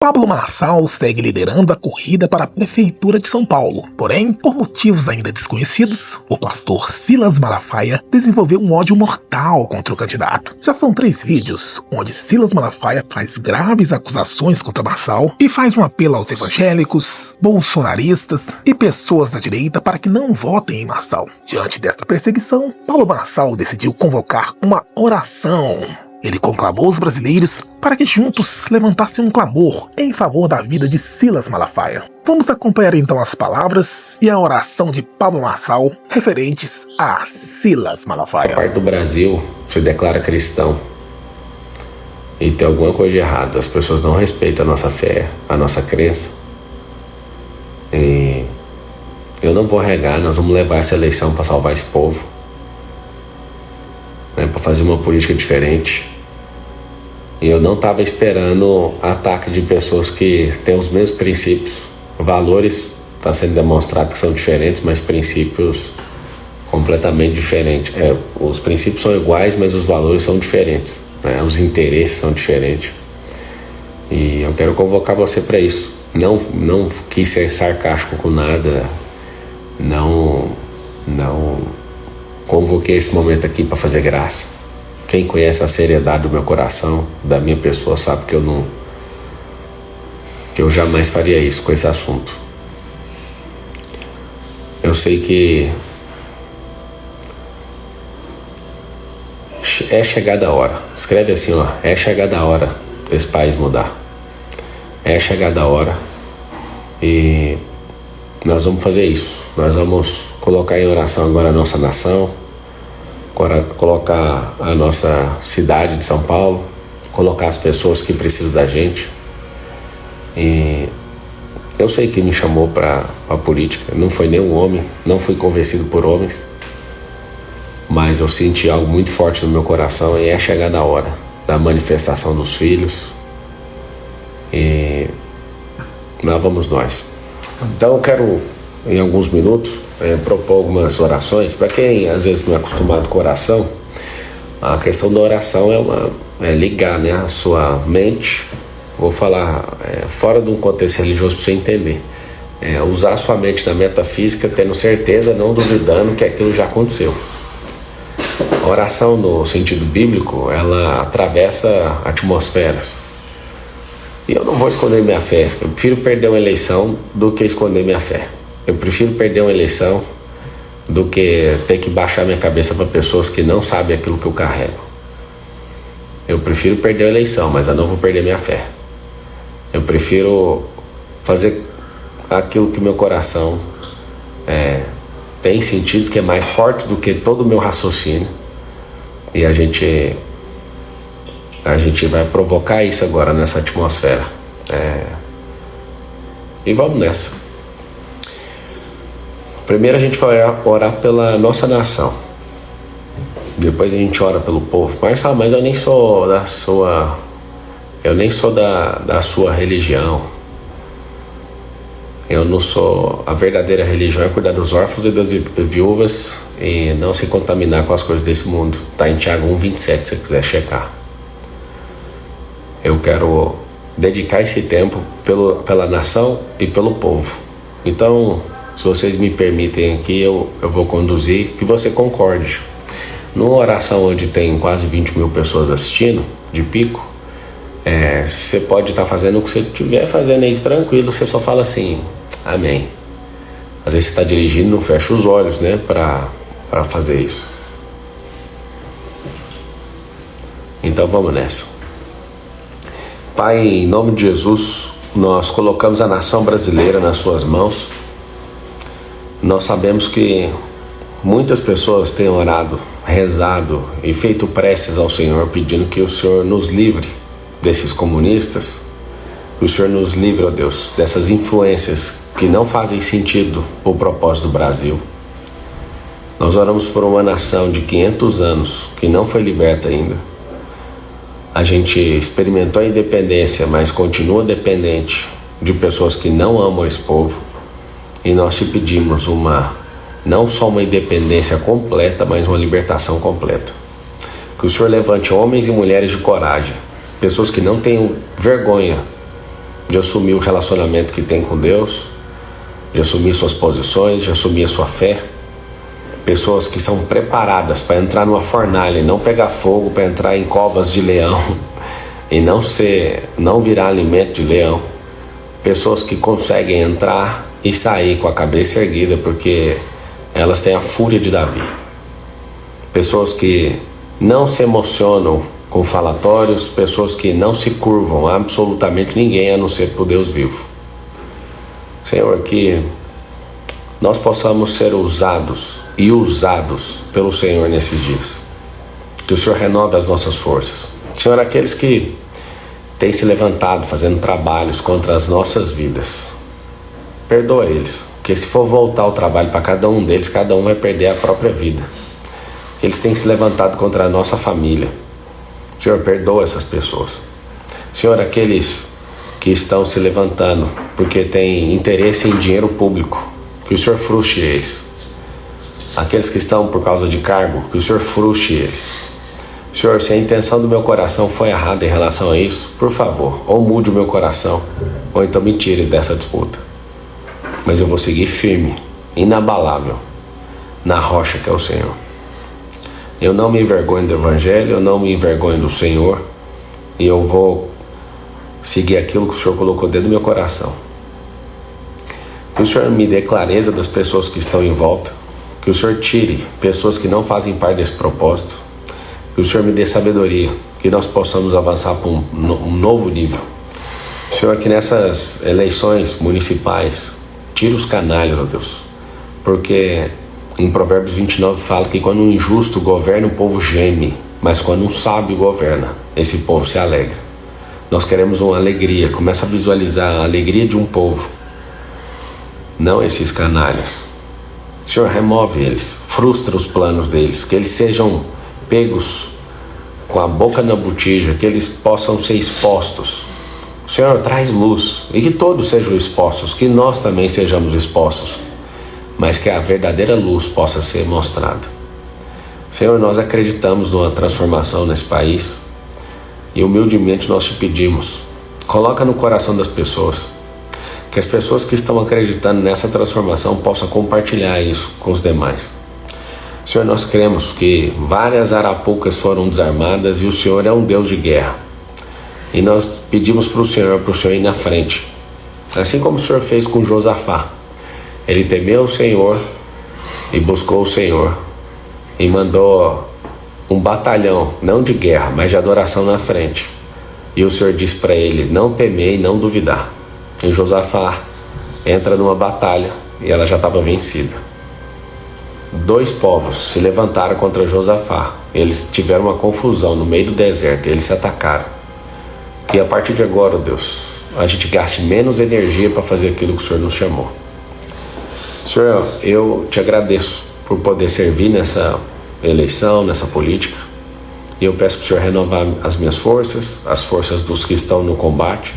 Pablo Marçal segue liderando a corrida para a Prefeitura de São Paulo. Porém, por motivos ainda desconhecidos, o pastor Silas Malafaia desenvolveu um ódio mortal contra o candidato. Já são 3 vídeos onde Silas Malafaia faz graves acusações contra Marçal e faz um apelo aos evangélicos, bolsonaristas e pessoas da direita para que não votem em Marçal. Diante desta perseguição, Pablo Marçal decidiu convocar uma oração. Ele conclamou os brasileiros para que juntos levantassem um clamor em favor da vida de Silas Malafaia. Vamos acompanhar então as palavras e a oração de Pablo Marçal referentes a Silas Malafaia. A parte do Brasil se declara cristão e tem alguma coisa de errado. As pessoas não respeitam a nossa fé, a nossa crença. E eu não vou regar, nós vamos levar essa eleição para salvar esse povo. Para fazer uma política diferente. E eu não estava esperando ataque de pessoas que têm os mesmos princípios, valores, está sendo demonstrado que são diferentes, mas princípios completamente diferentes. Os princípios são iguais, mas os valores são diferentes, né? Os interesses são diferentes. E eu quero convocar você para isso. Não quis ser sarcástico com nada, não convoquei esse momento aqui para fazer graça. Quem conhece a seriedade do meu coração, da minha pessoa, sabe que eu jamais faria isso com esse assunto. Eu sei que é chegada a hora. Escreve assim, ó, é chegada a hora desse país mudar. É chegada a hora e nós vamos fazer isso. Nós vamos colocar em oração agora a nossa nação, colocar a nossa cidade de São Paulo, colocar as pessoas que precisam da gente. E eu sei que me chamou para a política, não foi nenhum homem, não fui convencido por homens, mas eu senti algo muito forte no meu coração e é chegada a hora da manifestação dos filhos e lá vamos nós. Então eu quero, em alguns minutos, propor algumas orações. Para quem às vezes não é acostumado com oração, a questão da oração é ligar, né, a sua mente, vou falar fora de um contexto religioso para você entender, usar a sua mente na metafísica, tendo certeza, não duvidando que aquilo já aconteceu. A oração no sentido bíblico, ela atravessa atmosferas. E eu não vou esconder minha fé. Eu prefiro perder uma eleição do que esconder minha fé. Eu prefiro perder uma eleição do que ter que baixar minha cabeça para pessoas que não sabem aquilo que eu carrego. Eu prefiro perder a eleição, mas eu não vou perder minha fé. Eu prefiro fazer aquilo que meu coração tem sentido, que é mais forte do que todo o meu raciocínio. E a gente vai provocar isso agora nessa atmosfera. E vamos nessa. Primeiro a gente vai orar pela nossa nação. Depois a gente ora pelo povo. Marçal, mas eu nem sou da sua... Eu nem sou da sua religião. Eu não sou... A verdadeira religião é cuidar dos órfãos e das viúvas e não se contaminar com as coisas desse mundo. Está em Tiago 1,27, se você quiser checar. Eu quero dedicar esse tempo pela nação e pelo povo. Então, se vocês me permitem aqui, eu vou conduzir, que você concorde. Numa oração onde tem quase 20 mil pessoas assistindo, de pico, você pode estar fazendo o que você estiver fazendo aí, tranquilo, você só fala assim, amém. Às vezes você está dirigindo, não fecha os olhos, né, para fazer isso. Então vamos nessa. Pai, em nome de Jesus, nós colocamos a nação brasileira nas suas mãos. Nós sabemos que muitas pessoas têm orado, rezado e feito preces ao Senhor, pedindo que o Senhor nos livre desses comunistas, que o Senhor nos livre, ó Deus, dessas influências que não fazem sentido o propósito do Brasil. Nós oramos por uma nação de 500 anos que não foi liberta ainda. A gente experimentou a independência, mas continua dependente de pessoas que não amam esse povo. E nós te pedimos não só uma independência completa, mas uma libertação completa. Que o Senhor levante homens e mulheres de coragem, pessoas que não tenham vergonha de assumir o relacionamento que tem com Deus, de assumir suas posições, de assumir a sua fé. Pessoas que são preparadas para entrar numa fornalha e não pegar fogo, para entrar em covas de leão e não virar alimento de leão. Pessoas que conseguem entrar e sair com a cabeça erguida porque elas têm a fúria de Davi. Pessoas que não se emocionam com falatórios, pessoas que não se curvam a absolutamente ninguém a não ser por Deus vivo. Senhor, que nós possamos ser usados e usados pelo Senhor nesses dias. Que o Senhor renove as nossas forças. Senhor, aqueles que têm se levantado fazendo trabalhos contra as nossas vidas, perdoa eles, porque se for voltar o trabalho para cada um deles, cada um vai perder a própria vida. Que eles têm se levantado contra a nossa família. Senhor, perdoa essas pessoas. Senhor, aqueles que estão se levantando porque têm interesse em dinheiro público, que o Senhor frustre eles. Aqueles que estão por causa de cargo, que o Senhor frustre eles. Senhor, se a intenção do meu coração foi errada em relação a isso, por favor, ou mude o meu coração, ou então me tire dessa disputa. Mas eu vou seguir firme, inabalável, na rocha que é o Senhor. Eu não me envergonho do Evangelho, eu não me envergonho do Senhor, e eu vou seguir aquilo que o Senhor colocou dentro do meu coração. Que o Senhor me dê clareza das pessoas que estão em volta, que o Senhor tire pessoas que não fazem parte desse propósito, que o Senhor me dê sabedoria, que nós possamos avançar para um novo nível. Senhor, que nessas eleições municipais, tira os canalhas, ó Deus, porque em Provérbios 29 fala que quando um injusto governa, o povo geme, mas quando um sábio governa, esse povo se alegra. Nós queremos uma alegria, começa a visualizar a alegria de um povo, não esses canalhas. Senhor, remove eles, frustra os planos deles, que eles sejam pegos com a boca na botija, que eles possam ser expostos. Senhor, traz luz, e que todos sejam expostos, que nós também sejamos expostos, mas que a verdadeira luz possa ser mostrada. Senhor, nós acreditamos numa transformação nesse país e humildemente nós te pedimos, coloca no coração das pessoas, que as pessoas que estão acreditando nessa transformação possam compartilhar isso com os demais. Senhor, nós cremos que várias arapucas foram desarmadas e o Senhor é um Deus de guerra. E nós pedimos para o Senhor ir na frente, assim como o Senhor fez com Josafá. Ele temeu o Senhor e buscou o Senhor e mandou um batalhão, não de guerra, mas de adoração na frente. E o Senhor disse para ele, não temer e não duvidar. E Josafá entra numa batalha e ela já estava vencida. 2 povos se levantaram contra Josafá. Eles tiveram uma confusão no meio do deserto, eles se atacaram. Que a partir de agora, Deus, a gente gaste menos energia para fazer aquilo que o Senhor nos chamou. Senhor, eu te agradeço por poder servir nessa eleição, nessa política. E eu peço para o Senhor renovar as minhas forças, as forças dos que estão no combate.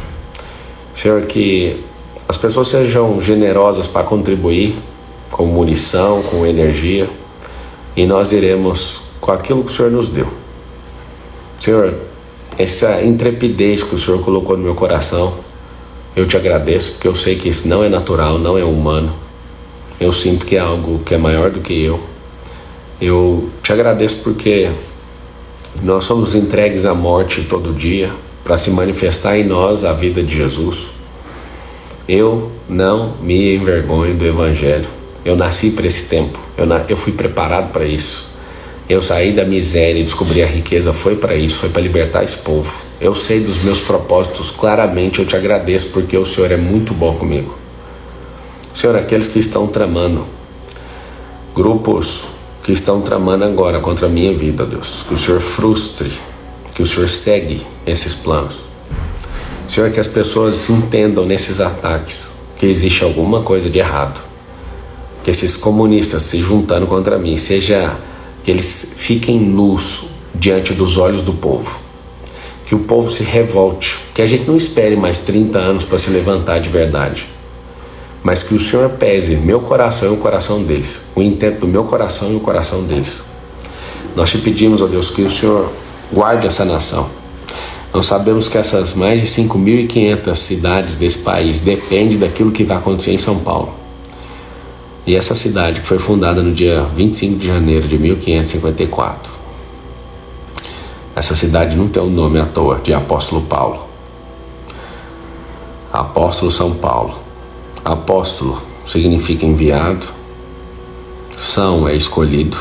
Senhor, que as pessoas sejam generosas para contribuir com munição, com energia. E nós iremos com aquilo que o Senhor nos deu. Senhor, essa intrepidez que o Senhor colocou no meu coração, eu te agradeço, porque eu sei que isso não é natural, não é humano. Eu sinto que é algo que é maior do que eu. Eu te agradeço porque nós somos entregues à morte todo dia para se manifestar em nós a vida de Jesus. Eu não me envergonho do Evangelho. Eu nasci para esse tempo. Eu fui preparado para isso. Eu saí da miséria e descobri a riqueza. Foi para isso, foi para libertar esse povo. Eu sei dos meus propósitos claramente. Eu te agradeço porque o Senhor é muito bom comigo. Senhor, aqueles que estão tramando, grupos que estão tramando agora contra a minha vida, Deus, que o Senhor frustre, que o Senhor segue esses planos. Senhor, que as pessoas entendam nesses ataques que existe alguma coisa de errado, que esses comunistas se juntando contra mim, seja que eles fiquem nus diante dos olhos do povo, que o povo se revolte, que a gente não espere mais 30 anos para se levantar de verdade, mas que o Senhor pese meu coração e o coração deles, o intento do meu coração e o coração deles. Nós te pedimos, ó Deus, que o Senhor guarde essa nação, Nós sabemos que essas mais de 5.500 cidades desse país dependem daquilo que vai acontecer em São Paulo. E essa cidade, que foi fundada no dia 25 de janeiro de 1554, essa cidade não tem o nome à toa de Apóstolo Paulo. Apóstolo São Paulo. Apóstolo significa enviado. São é escolhido,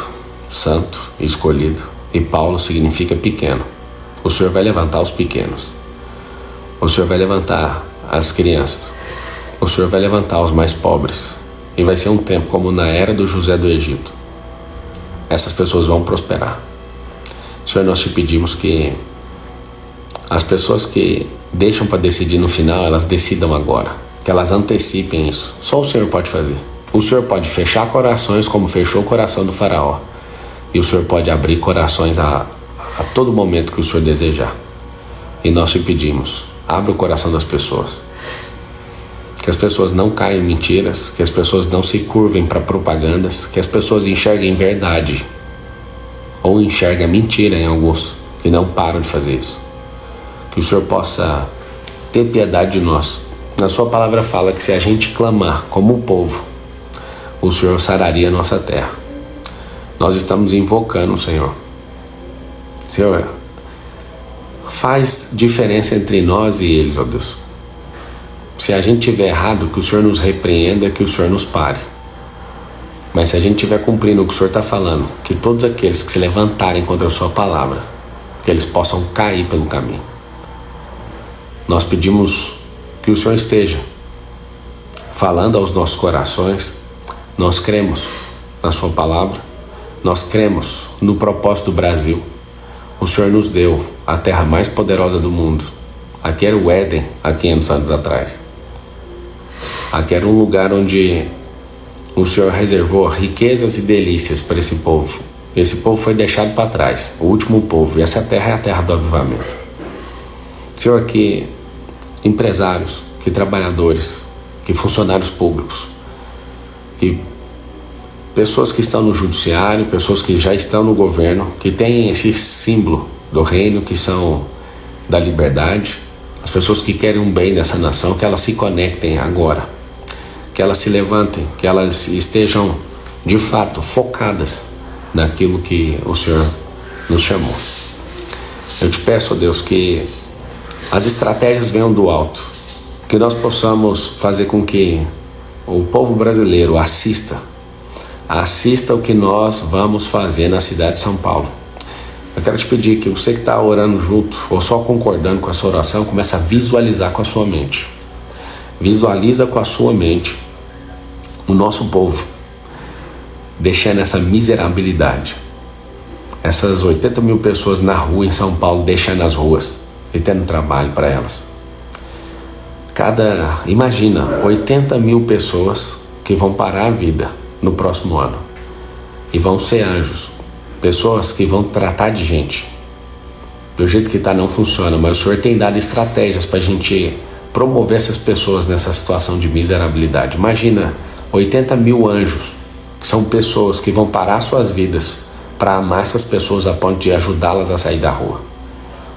santo, escolhido. E Paulo significa pequeno. O Senhor vai levantar os pequenos. O Senhor vai levantar as crianças. O Senhor vai levantar os mais pobres. E vai ser um tempo como na era do José do Egito. Essas pessoas vão prosperar. Senhor, nós te pedimos que as pessoas que deixam para decidir no final, elas decidam agora. Que elas antecipem isso. Só o Senhor pode fazer. O Senhor pode fechar corações como fechou o coração do faraó. E o Senhor pode abrir corações a todo momento que o Senhor desejar. E nós te pedimos, abra o coração das pessoas. Que as pessoas não caiam em mentiras, que as pessoas não se curvem para propagandas, que as pessoas enxerguem verdade ou enxerguem mentira em alguns que não param de fazer isso. Que o Senhor possa ter piedade de nós. Na sua palavra fala que se a gente clamar como um povo, o Senhor sararia a nossa terra. Nós estamos invocando o Senhor. Senhor, faz diferença entre nós e eles, ó Deus. Se a gente tiver errado, que o Senhor nos repreenda, que o Senhor nos pare. Mas se a gente estiver cumprindo o que o Senhor está falando, que todos aqueles que se levantarem contra a sua palavra, que eles possam cair pelo caminho. Nós pedimos que o Senhor esteja falando aos nossos corações. Nós cremos na sua palavra. Nós cremos no propósito do Brasil. O Senhor nos deu a terra mais poderosa do mundo. Aqui era o Éden há 500 anos atrás. Aqui era um lugar onde o Senhor reservou riquezas e delícias para esse povo. Esse povo foi deixado para trás, o último povo. E essa terra é a terra do avivamento. Senhor, que empresários, que trabalhadores, que funcionários públicos, que pessoas que estão no judiciário, pessoas que já estão no governo, que têm esse símbolo do reino, que são da liberdade, as pessoas que querem um bem nessa nação, que elas se conectem agora, que elas se levantem, que elas estejam de fato focadas naquilo que o Senhor nos chamou. Eu te peço, ó Deus, que as estratégias venham do alto, que nós possamos fazer com que o povo brasileiro assista o que nós vamos fazer na cidade de São Paulo. Eu quero te pedir que você que está orando junto, ou só concordando com essa oração, comece a visualizar com a sua mente. Visualiza com a sua mente o nosso povo deixando essa miserabilidade. Essas 80 mil pessoas na rua em São Paulo, deixando as ruas e tendo trabalho para elas. Imagina, 80 mil pessoas que vão parar a vida no próximo ano e vão ser anjos, pessoas que vão tratar de gente. Do jeito que está não funciona, mas o Senhor tem dado estratégias para a gente promover essas pessoas nessa situação de miserabilidade. Imagina 80 mil anjos, que são pessoas que vão parar suas vidas para amar essas pessoas a ponto de ajudá-las a sair da rua.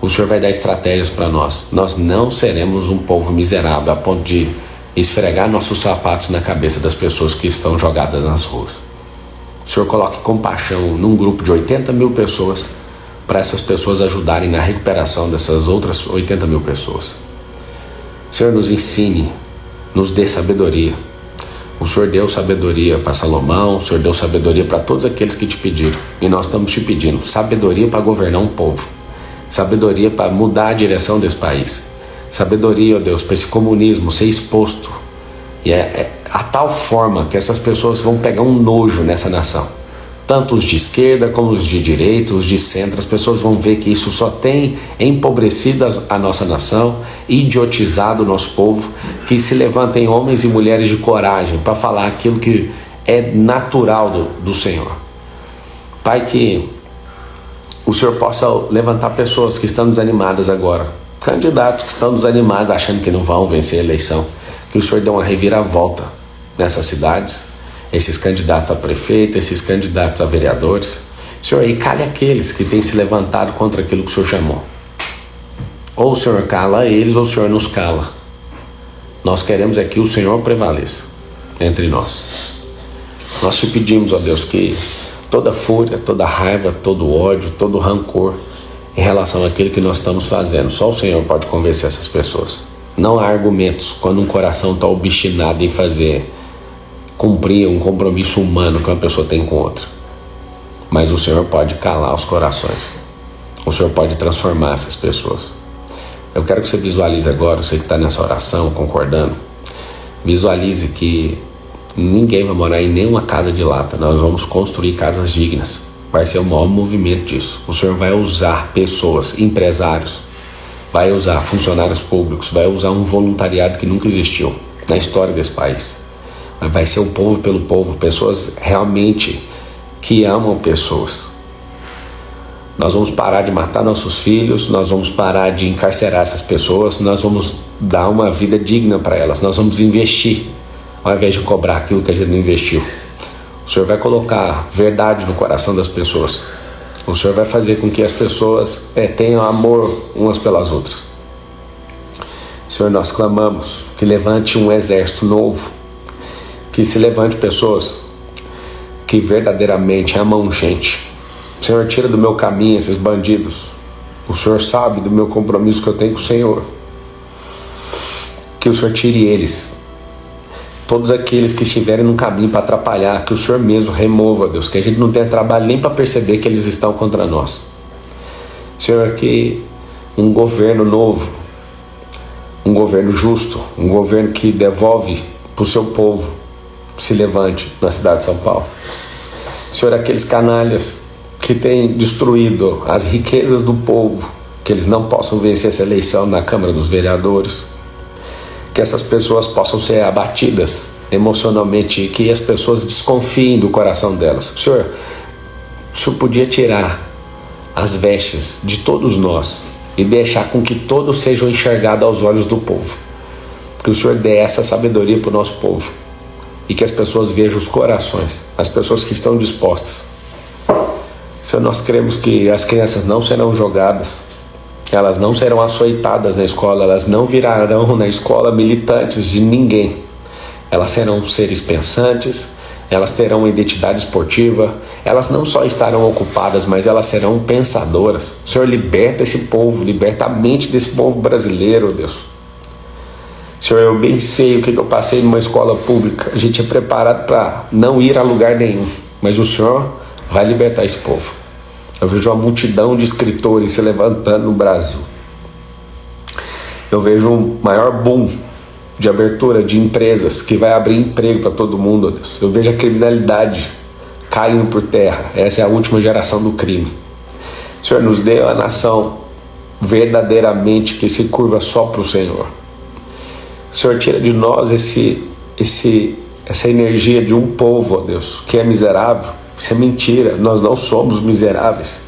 O Senhor vai dar estratégias para nós. Nós não seremos um povo miserável a ponto de esfregar nossos sapatos na cabeça das pessoas que estão jogadas nas ruas. O Senhor coloque compaixão num grupo de 80 mil pessoas para essas pessoas ajudarem na recuperação dessas outras 80 mil pessoas. O Senhor nos ensine, nos dê sabedoria. O Senhor deu sabedoria para Salomão, o Senhor deu sabedoria para todos aqueles que te pediram. E nós estamos te pedindo sabedoria para governar um povo. Sabedoria para mudar a direção desse país. Sabedoria, ó Deus, para esse comunismo ser exposto. E é a tal forma que essas pessoas vão pegar um nojo nessa nação. Tanto os de esquerda como os de direita, os de centro. As pessoas vão ver que isso só tem empobrecido a nossa nação, idiotizado o nosso povo. Que se levantem homens e mulheres de coragem para falar aquilo que é natural do Senhor. Pai, que o Senhor possa levantar pessoas que estão desanimadas agora, candidatos que estão desanimados, achando que não vão vencer a eleição. Que o Senhor dê uma reviravolta nessas cidades, esses candidatos a prefeito, esses candidatos a vereadores. Senhor, e cale aqueles que têm se levantado contra aquilo que o Senhor chamou. Ou o Senhor cala eles, ou o Senhor nos cala. Nós queremos que o Senhor prevaleça entre nós. Nós te pedimos, ó Deus, que toda fúria, toda raiva, todo ódio, todo rancor em relação àquilo que nós estamos fazendo, só o Senhor pode convencer essas pessoas. Não há argumentos quando um coração está obstinado em cumprir um compromisso humano que uma pessoa tem com outra. Mas o Senhor pode calar os corações. O Senhor pode transformar essas pessoas. Eu quero que você visualize agora, você que está nessa oração, concordando, visualize que ninguém vai morar em nenhuma casa de lata. Nós vamos construir casas dignas. Vai ser o maior movimento disso. O Senhor vai usar pessoas, empresários, vai usar funcionários públicos, vai usar um voluntariado que nunca existiu na história desse país. Vai ser o povo pelo povo, pessoas realmente que amam pessoas. Nós vamos parar de matar nossos filhos, nós vamos parar de encarcerar essas pessoas, nós vamos dar uma vida digna para elas, nós vamos investir, ao invés de cobrar aquilo que a gente não investiu. O Senhor vai colocar verdade no coração das pessoas. O Senhor vai fazer com que as pessoas tenham amor umas pelas outras. Senhor, nós clamamos que levante um exército novo, que se levante pessoas que verdadeiramente amam gente. Senhor, tira do meu caminho esses bandidos. O Senhor sabe do meu compromisso que eu tenho com o Senhor. Que o Senhor tire eles. Todos aqueles que estiverem no caminho para atrapalhar, que o Senhor mesmo remova, Deus. Que a gente não tenha trabalho nem para perceber que eles estão contra nós. Senhor, que um governo novo, um governo justo, um governo que devolve para o seu povo, se levante na cidade de São Paulo. Senhor, aqueles canalhas que têm destruído as riquezas do povo, que eles não possam vencer essa eleição na Câmara dos Vereadores, que essas pessoas possam ser abatidas emocionalmente, que as pessoas desconfiem do coração delas. Senhor, o Senhor podia tirar as vestes de todos nós e deixar com que todos sejam enxergados aos olhos do povo. Que o Senhor dê essa sabedoria para o nosso povo e que as pessoas vejam os corações, as pessoas que estão dispostas. Senhor, nós cremos que as crianças não serão jogadas, elas não serão açoitadas na escola, elas não virarão na escola militantes de ninguém. Elas serão seres pensantes, elas terão uma identidade esportiva, elas não só estarão ocupadas, mas elas serão pensadoras. Senhor, liberta esse povo, liberta a mente desse povo brasileiro, Deus. Senhor, eu bem sei o que eu passei numa escola pública. A gente é preparado para não ir a lugar nenhum, mas o Senhor vai libertar esse povo. Eu vejo uma multidão de escritores se levantando no Brasil. Eu vejo um maior boom de abertura de empresas que vai abrir emprego para todo mundo, Deus. Eu vejo a criminalidade caindo por terra. Essa é a última geração do crime. Senhor, nos dê uma nação verdadeiramente que se curva só para o Senhor. Senhor, tira de nós essa energia de um povo, ó Deus, que é miserável. Isso é mentira, nós não somos miseráveis.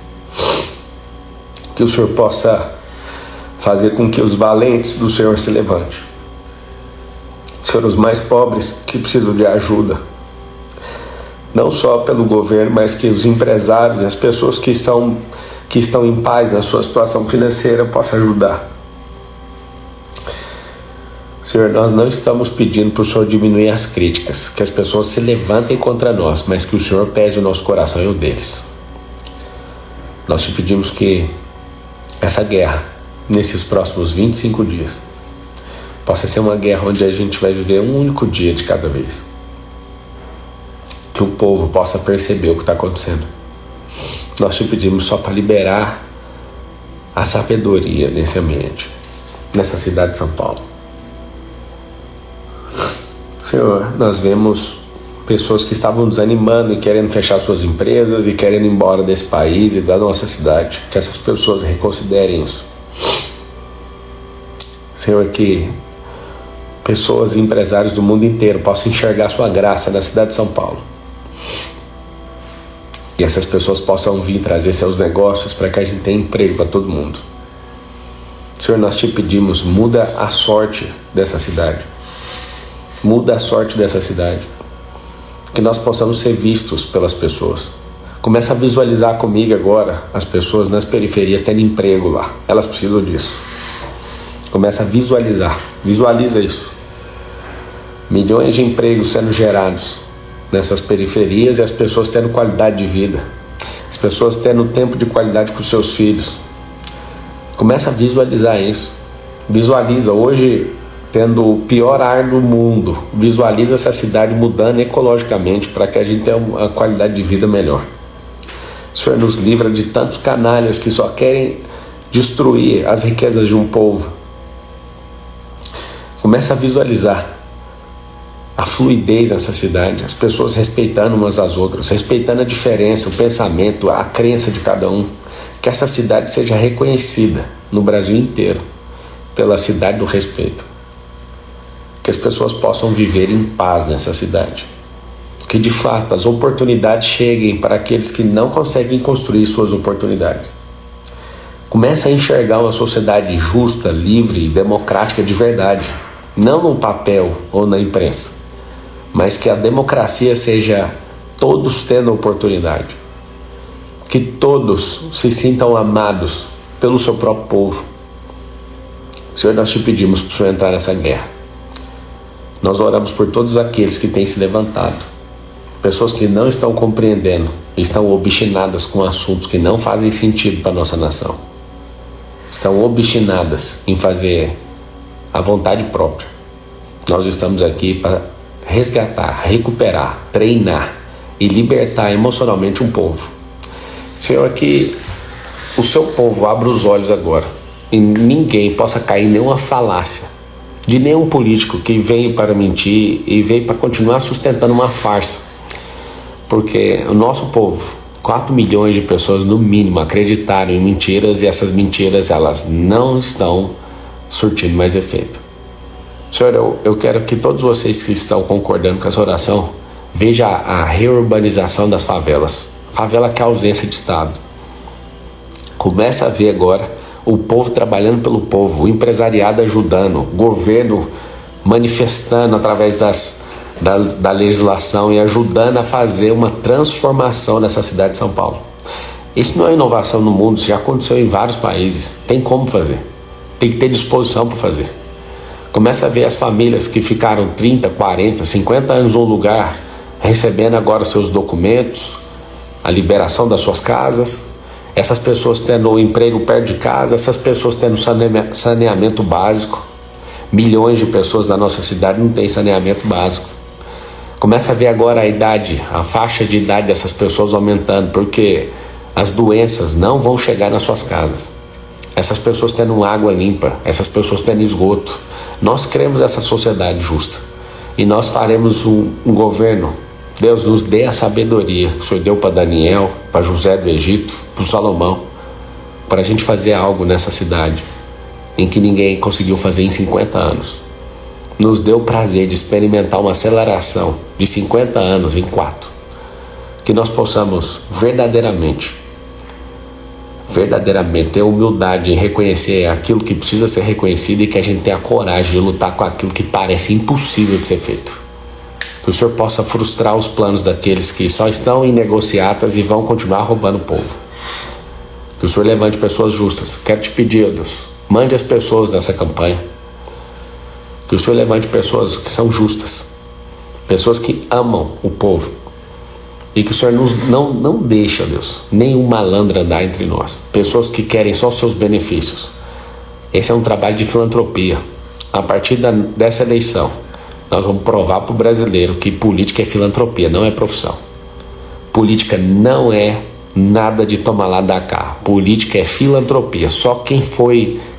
Que o Senhor possa fazer com que os valentes do Senhor se levantem. Senhor, os mais pobres que precisam de ajuda, não só pelo governo, mas que os empresários, as pessoas que estão em paz na sua situação financeira possam ajudar. Senhor, nós não estamos pedindo para o Senhor diminuir as críticas, que as pessoas se levantem contra nós, mas que o Senhor pese o nosso coração e o deles. Nós te pedimos que essa guerra, nesses próximos 25 dias, possa ser uma guerra onde a gente vai viver um único dia de cada vez. Que o povo possa perceber o que está acontecendo. Nós te pedimos só para liberar a sabedoria nesse ambiente, nessa cidade de São Paulo. Senhor, nós vemos pessoas que estavam desanimando e querendo fechar suas empresas e querendo ir embora desse país e da nossa cidade. Que essas pessoas reconsiderem isso. Senhor, que pessoas e empresários do mundo inteiro possam enxergar sua graça na cidade de São Paulo. E essas pessoas possam vir trazer seus negócios para que a gente tenha emprego para todo mundo. Senhor, nós te pedimos, muda a sorte dessa cidade. Muda a sorte dessa cidade. Que nós possamos ser vistos pelas pessoas. Começa a visualizar comigo agora as pessoas nas periferias tendo emprego lá. Elas precisam disso. Começa a visualizar. Visualiza isso. Milhões de empregos sendo gerados nessas periferias e as pessoas tendo qualidade de vida. As pessoas tendo tempo de qualidade com os seus filhos. Começa a visualizar isso. Visualiza hoje tendo o pior ar do mundo. Visualiza essa cidade mudando ecologicamente para que a gente tenha uma qualidade de vida melhor. O Senhor nos livra de tantos canalhas que só querem destruir as riquezas de um povo. Começa a visualizar a fluidez nessa cidade, as pessoas respeitando umas às outras, respeitando a diferença, o pensamento, a crença de cada um. Que essa cidade seja reconhecida no Brasil inteiro pela cidade do respeito. Que as pessoas possam viver em paz nessa cidade. Que de fato as oportunidades cheguem para aqueles que não conseguem construir suas oportunidades. Começa a enxergar uma sociedade justa, livre e democrática de verdade. Não no papel ou na imprensa, mas que a democracia seja todos tendo oportunidade. Que todos se sintam amados pelo seu próprio povo. Senhor, nós te pedimos para o Senhor entrar nessa guerra. Nós oramos por todos aqueles que têm se levantado. Pessoas que não estão compreendendo, estão obstinadas com assuntos que não fazem sentido para a nossa nação. Estão obstinadas em fazer a vontade própria. Nós estamos aqui para resgatar, recuperar, treinar e libertar emocionalmente um povo. Senhor, que o seu povo abra os olhos agora e ninguém possa cair em nenhuma falácia de nenhum político que veio para mentir e veio para continuar sustentando uma farsa. Porque o nosso povo, 4 milhões de pessoas no mínimo, acreditaram em mentiras e essas mentiras elas não estão surtindo mais efeito. Senhor, eu quero que todos vocês que estão concordando com essa oração vejam a reurbanização das favelas. Favela que é ausência de Estado. Começa a ver agora o povo trabalhando pelo povo, o empresariado ajudando, o governo manifestando através da legislação e ajudando a fazer uma transformação nessa cidade de São Paulo. Isso não é inovação no mundo, isso já aconteceu em vários países. Tem como fazer, tem que ter disposição para fazer. Começa a ver as famílias que ficaram 30, 40, 50 anos num lugar, recebendo agora seus documentos, a liberação das suas casas, essas pessoas tendo um emprego perto de casa, essas pessoas tendo saneamento básico. Milhões de pessoas na nossa cidade não têm saneamento básico. Começa a ver agora a faixa de idade dessas pessoas aumentando, porque as doenças não vão chegar nas suas casas. Essas pessoas tendo água limpa, essas pessoas tendo esgoto. Nós queremos essa sociedade justa e nós faremos um governo. Deus nos dê a sabedoria que o Senhor deu para Daniel, para José do Egito, para o Salomão, para a gente fazer algo nessa cidade em que ninguém conseguiu fazer em 50 anos. Nos deu o prazer de experimentar uma aceleração de 50 anos em 4. Que nós possamos verdadeiramente ter humildade em reconhecer aquilo que precisa ser reconhecido e que a gente tenha a coragem de lutar com aquilo que parece impossível de ser feito. Que o Senhor possa frustrar os planos daqueles que só estão em negociatas e vão continuar roubando o povo. Que o Senhor levante pessoas justas. Quero te pedir, Deus, mande as pessoas nessa campanha. Que o Senhor levante pessoas que são justas, pessoas que amam o povo. E que o Senhor não deixe, Deus, nenhum malandro andar entre nós. Pessoas que querem só os seus benefícios. Esse é um trabalho de filantropia. A partir dessa eleição, nós vamos provar para o brasileiro que política é filantropia, não é profissão. Política não é nada de tomar lá da cá. Política é filantropia. Só quem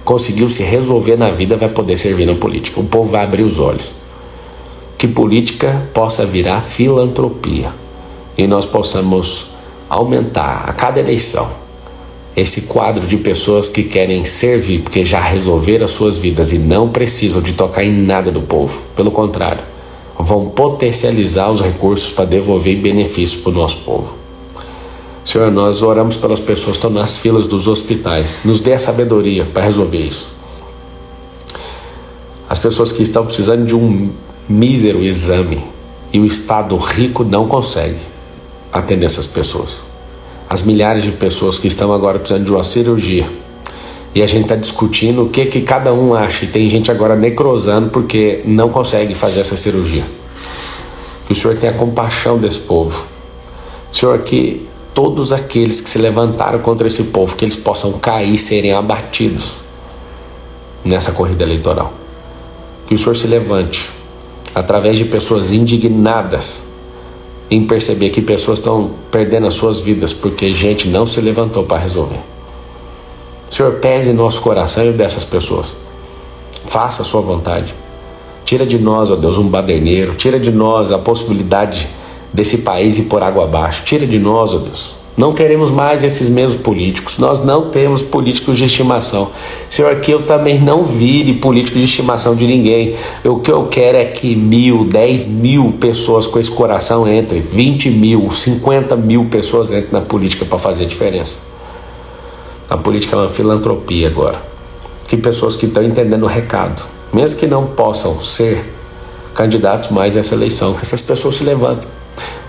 conseguiu se resolver na vida vai poder servir na política. O povo vai abrir os olhos. Que política possa virar filantropia. E nós possamos aumentar a cada eleição esse quadro de pessoas que querem servir, porque já resolveram as suas vidas e não precisam de tocar em nada do povo. Pelo contrário, vão potencializar os recursos para devolver benefícios para o nosso povo. Senhor, nós oramos pelas pessoas que estão nas filas dos hospitais. Nos dê a sabedoria para resolver isso. As pessoas que estão precisando de um mísero exame e o Estado rico não consegue atender essas pessoas. As milhares de pessoas que estão agora precisando de uma cirurgia E a gente está discutindo o que cada um acha. E tem gente agora necrosando porque não consegue fazer essa cirurgia. Que o Senhor tenha compaixão desse povo. Senhor, que todos aqueles que se levantaram contra esse povo, que eles possam cair e serem abatidos nessa corrida eleitoral. Que o Senhor se levante através de pessoas indignadas em perceber que pessoas estão perdendo as suas vidas porque gente não se levantou para resolver. Senhor, pese em nosso coração e dessas pessoas. Faça a sua vontade. Tira de nós, ó Deus, um baderneiro. Tira de nós a possibilidade desse país ir por água abaixo. Tira de nós, ó Deus. Não queremos mais esses mesmos políticos. Nós não temos políticos de estimação. Senhor, que eu também não vire político de estimação de ninguém. O que eu quero é que 1.000, 10.000 pessoas com esse coração entrem. 20.000, 50.000 pessoas entrem na política para fazer diferença. A política é uma filantropia agora. Que pessoas que estão entendendo o recado, mesmo que não possam ser candidatos mais a essa eleição, essas pessoas se levantam.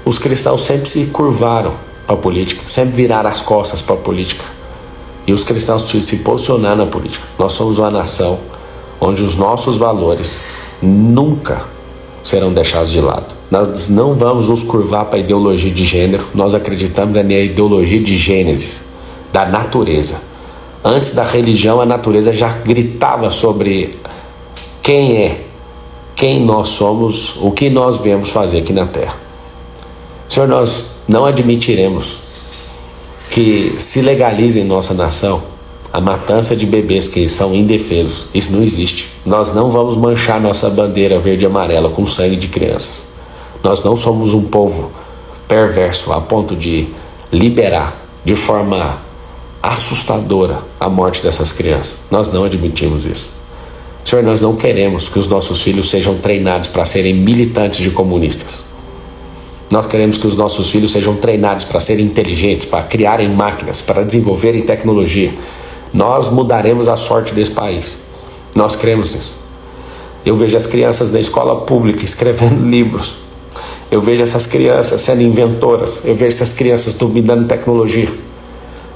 Os cristãos sempre se curvaram para a política, sempre viraram as costas para a política. E os cristãos tinham que se posicionar na política. Nós somos uma nação onde os nossos valores nunca serão deixados de lado. Nós não vamos nos curvar para a ideologia de gênero. Nós acreditamos na ideologia de Gênesis, da natureza. Antes da religião, a natureza já gritava sobre quem nós somos, o que nós viemos fazer aqui na terra. Senhor, nós não admitiremos que se legalize em nossa nação a matança de bebês que são indefesos. Isso não existe. Nós não vamos manchar nossa bandeira verde e amarela com sangue de crianças. Nós não somos um povo perverso a ponto de liberar de forma assustadora a morte dessas crianças. Nós não admitimos isso. Senhor, nós não queremos que os nossos filhos sejam treinados para serem militantes de comunistas. Nós queremos que os nossos filhos sejam treinados para serem inteligentes, para criarem máquinas, para desenvolverem tecnologia. Nós mudaremos a sorte desse país. Nós cremos nisso. Eu vejo as crianças na escola pública escrevendo livros. Eu vejo essas crianças sendo inventoras. Eu vejo essas crianças dominando tecnologia.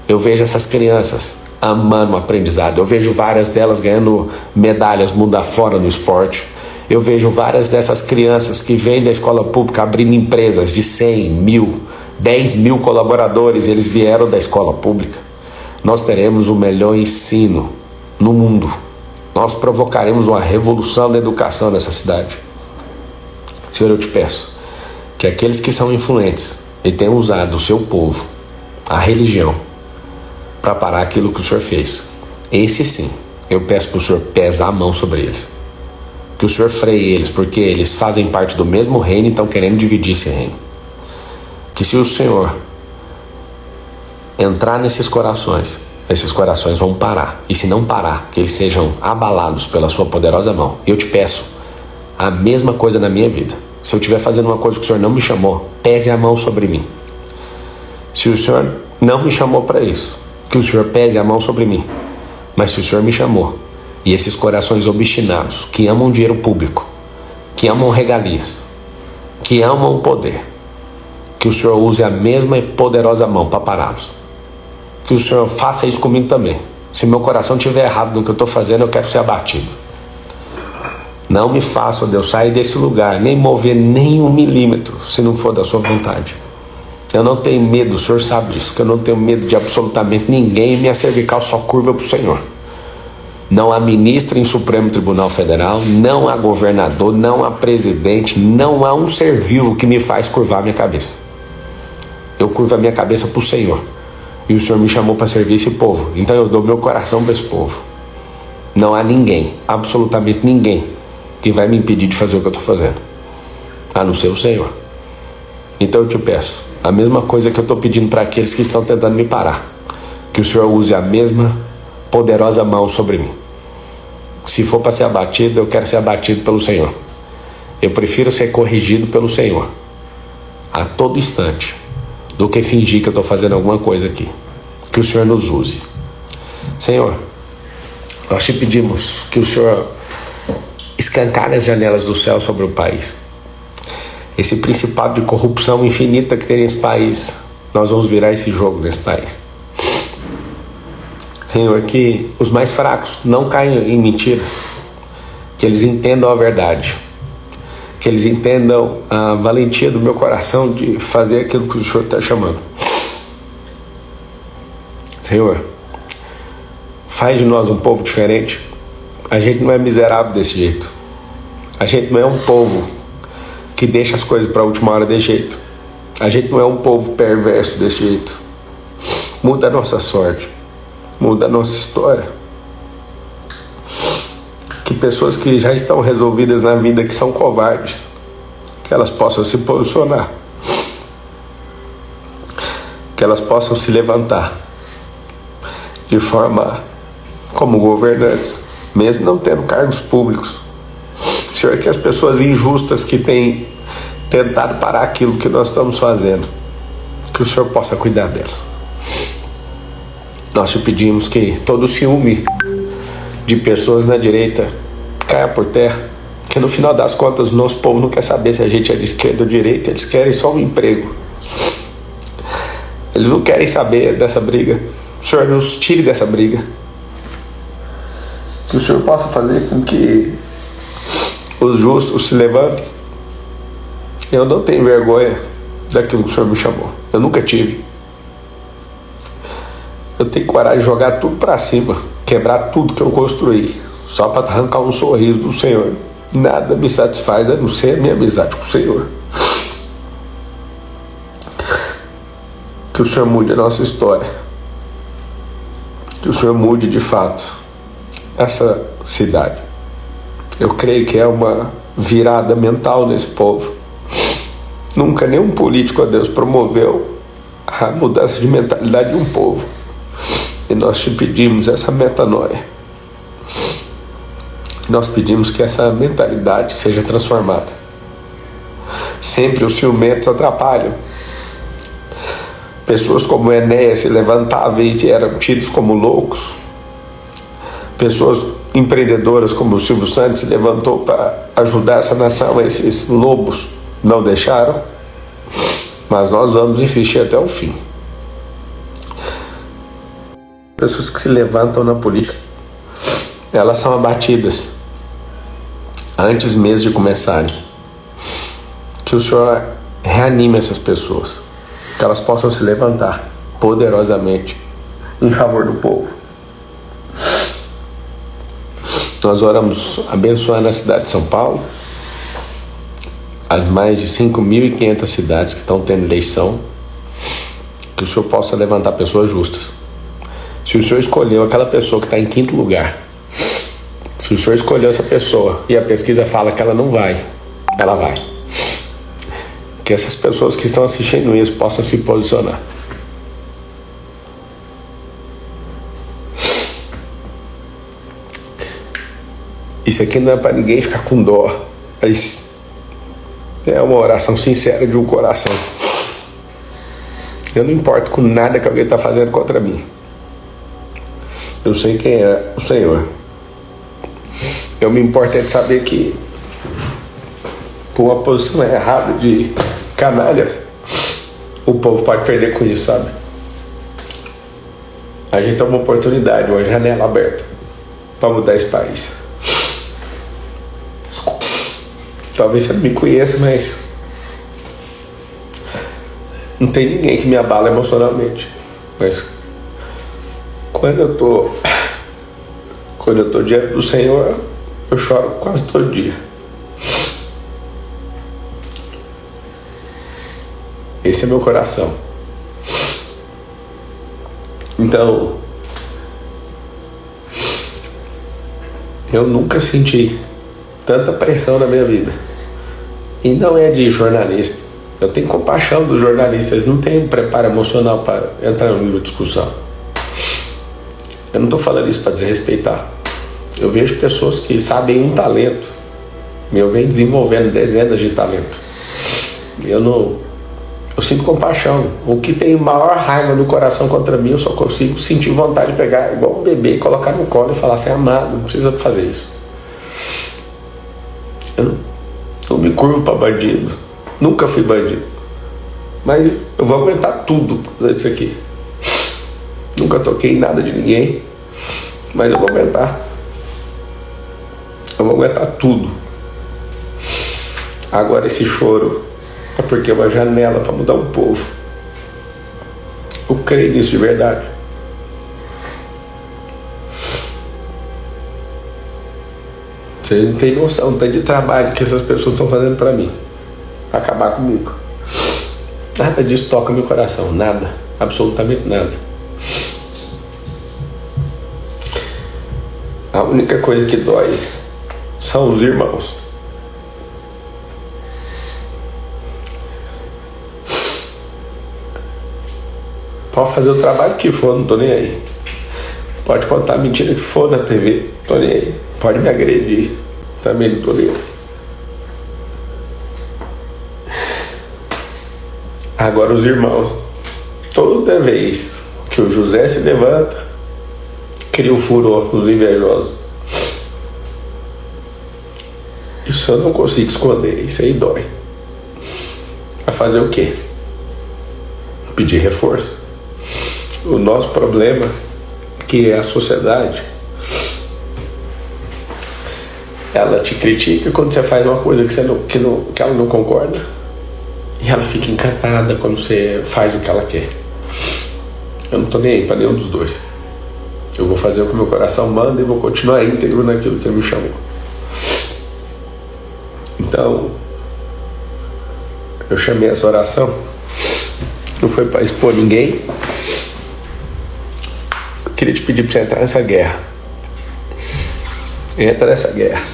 Eu vejo essas crianças amando o aprendizado. Eu vejo várias delas ganhando medalhas mundo afora no esporte. Eu vejo várias dessas crianças que vêm da escola pública abrindo empresas de 100, 1.000, 10.000 colaboradores. Eles vieram da escola pública. Nós teremos o melhor ensino no mundo. Nós provocaremos uma revolução na educação nessa cidade. Senhor, eu te peço que aqueles que são influentes e têm usado o seu povo, a religião, para parar aquilo que o Senhor fez, esse sim, eu peço para o Senhor pesar a mão sobre eles. Que o Senhor freie eles, porque eles fazem parte do mesmo reino e estão querendo dividir esse reino. Que se o Senhor entrar nesses corações, esses corações vão parar. E se não parar, que eles sejam abalados pela sua poderosa mão. Eu te peço a mesma coisa na minha vida. Se eu estiver fazendo uma coisa que o Senhor não me chamou, pese a mão sobre mim. Se o Senhor não me chamou para isso, que o Senhor pese a mão sobre mim. Mas se o Senhor me chamou, e esses corações obstinados, que amam dinheiro público, que amam regalias, que amam o poder, que o Senhor use a mesma e poderosa mão para pará-los. Que o Senhor faça isso comigo também. Se meu coração estiver errado no que eu estou fazendo, eu quero ser abatido. Não me faça, ó Deus, sair desse lugar, nem mover nem 1 milímetro, se não for da sua vontade. Eu não tenho medo, o Senhor sabe disso, que eu não tenho medo de absolutamente ninguém, e minha cervical só curva para o Senhor. Não há ministro em Supremo Tribunal Federal, não há governador, não há presidente, não há um ser vivo que me faz curvar a minha cabeça. Eu curvo a minha cabeça para o Senhor. E o Senhor me chamou para servir esse povo. Então eu dou meu coração para esse povo. Não há ninguém, absolutamente ninguém, que vai me impedir de fazer o que eu estou fazendo, a não ser o Senhor. Então eu te peço a mesma coisa que eu estou pedindo para aqueles que estão tentando me parar. Que o Senhor use a mesma poderosa mão sobre mim. Se for para ser abatido, eu quero ser abatido pelo Senhor. Eu prefiro ser corrigido pelo Senhor a todo instante do que fingir que eu estou fazendo alguma coisa aqui. Que o Senhor nos use. Senhor, nós te pedimos que o Senhor escancare as janelas do céu sobre o país. Esse principado de corrupção infinita que tem nesse país, nós vamos virar esse jogo nesse país. Senhor, que os mais fracos não caiam em mentiras, que eles entendam a verdade, que eles entendam a valentia do meu coração de fazer aquilo que o Senhor está chamando. Senhor, faz de nós um povo diferente. A gente não é miserável desse jeito. A gente não é um povo que deixa as coisas para a última hora desse jeito. A gente não é um povo perverso desse jeito. Muda a nossa sorte. Muda a nossa história. Que pessoas que já estão resolvidas na vida, que são covardes, que elas possam se posicionar. Que elas possam se levantar de forma como governantes, mesmo não tendo cargos públicos. Senhor, que as pessoas injustas que têm tentado parar aquilo que nós estamos fazendo, que o Senhor possa cuidar delas. Nós te pedimos que todo ciúme de pessoas na direita caia por terra, que no final das contas o nosso povo não quer saber se a gente é de esquerda ou de direita, eles querem só um emprego. Eles não querem saber dessa briga. O Senhor nos tire dessa briga. Que o Senhor possa fazer com que os justos se levantem. Eu não tenho vergonha daquilo que o Senhor me chamou. Eu nunca tive. Eu tenho coragem de jogar tudo para cima, quebrar tudo que eu construí, só para arrancar um sorriso do Senhor. Nada me satisfaz a não ser a minha amizade com o Senhor. Que o Senhor mude a nossa história. Que o Senhor mude de fato essa cidade. Eu creio que é uma virada mental nesse povo. Nunca nenhum político, ó Deus, promoveu a mudança de mentalidade de um povo. E nós te pedimos essa metanoia. Nós pedimos que essa mentalidade seja transformada. Sempre os ciumentos atrapalham. Pessoas como Enéas se levantavam e eram tidos como loucos. Pessoas empreendedoras como o Silvio Santos se levantou para ajudar essa nação. Esses lobos não deixaram. Mas nós vamos insistir até o fim. Pessoas que se levantam na política, elas são abatidas antes mesmo de começarem. Que o Senhor reanime essas pessoas, que elas possam se levantar poderosamente em favor do povo. Nós oramos abençoando a cidade de São Paulo, as mais de 5.500 cidades que estão tendo eleição, que o Senhor possa levantar pessoas justas. Se o Senhor escolheu aquela pessoa que está em 5º lugar, se o Senhor escolheu essa pessoa e a pesquisa fala que ela não vai, ela vai. Que essas pessoas que estão assistindo isso possam se posicionar. Isso aqui não é para ninguém ficar com dó, mas é uma oração sincera de um coração. Eu não importo com nada que alguém está fazendo contra mim. Eu sei quem é o Senhor. Eu me importo é de saber que, por uma posição errada de canalhas, o povo pode perder com isso, sabe? A gente tem uma oportunidade, uma janela aberta para mudar esse país. Talvez você não me conheça, mas não tem ninguém que me abala emocionalmente. Mas quando eu tô diante do Senhor, eu choro quase todo dia. Esse é meu coração. Então, eu nunca senti tanta pressão na minha vida. E não é de jornalista. Eu tenho compaixão dos jornalistas. Eles não têm preparo emocional para entrar numa discussão. Eu não estou falando isso para desrespeitar. Eu vejo pessoas que sabem um talento. Eu venho desenvolvendo dezenas de talentos. Eu sinto compaixão. O que tem maior raiva no coração contra mim, eu só consigo sentir vontade de pegar igual um bebê, colocar no colo e falar assim: amado, não precisa fazer isso. Eu não me curvo para bandido. Nunca fui bandido. Mas eu vou aguentar tudo disso aqui. Nunca toquei em nada de ninguém. Mas eu vou aguentar. Eu vou aguentar tudo. Agora esse choro é porque é uma janela para mudar um povo. Eu creio nisso de verdade. Você não tem noção do tanto de trabalho que essas pessoas estão fazendo para mim, para acabar comigo. Nada disso toca meu coração, nada, absolutamente nada. A única coisa que dói são os irmãos. Pode fazer o trabalho que for, não tô nem aí. Pode contar a mentira que for na TV, tô nem aí. Pode me agredir, também não tô nem aí. Agora os irmãos, toda vez que o José se levanta, cria um furor nos invejosos. Isso eu não consigo esconder, isso aí dói. Vai fazer o quê? Pedir reforço. O nosso problema, que é a sociedade, ela te critica quando você faz uma coisa que ela não concorda, e ela fica encantada quando você faz o que ela quer. Eu não tô nem aí pra nenhum dos dois. Eu vou fazer o que meu coração manda e vou continuar íntegro naquilo que ele me chamou. Então, eu chamei essa oração, não foi para expor ninguém. Eu queria te pedir para você entrar nessa guerra. Entra nessa guerra.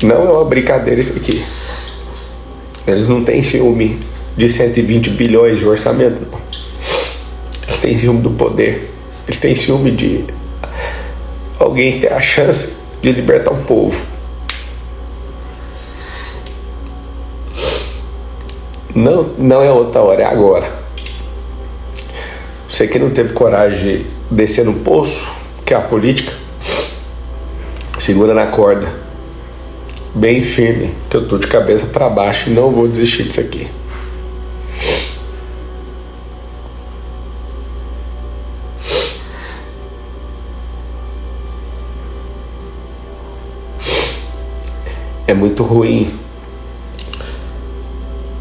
Não é uma brincadeira isso aqui. Eles não têm ciúme de 120 bilhões de orçamento, não. Eles têm ciúme do poder. Eles têm ciúme de alguém ter a chance de libertar um povo. Não é outra hora, é agora. Você que não teve coragem de descer no poço, que é a política, segura na corda, bem firme, que eu tô de cabeça para baixo e não vou desistir disso aqui. É muito ruim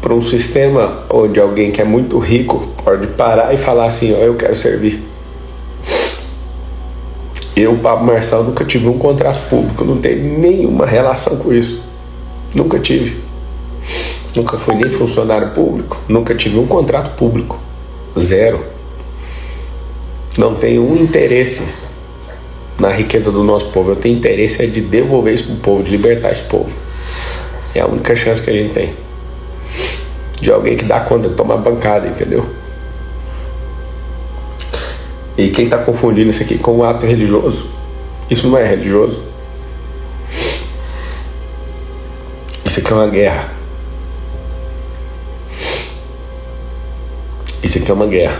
para um sistema onde alguém que é muito rico pode parar e falar assim: ó, eu quero servir. Eu, Pablo Marçal, nunca tive um contrato público, não tenho nenhuma relação com isso. Nunca tive. Nunca fui nem funcionário público, nunca tive um contrato público. Zero. Não tenho um interesse na riqueza do nosso povo. Eu tenho interesse de devolver isso pro povo, de libertar esse povo. É a única chance que a gente tem de alguém que dá conta de tomar bancada, entendeu? E quem tá confundindo isso aqui com um ato religioso, isso não é religioso. Isso aqui é uma guerra. Isso aqui é uma guerra.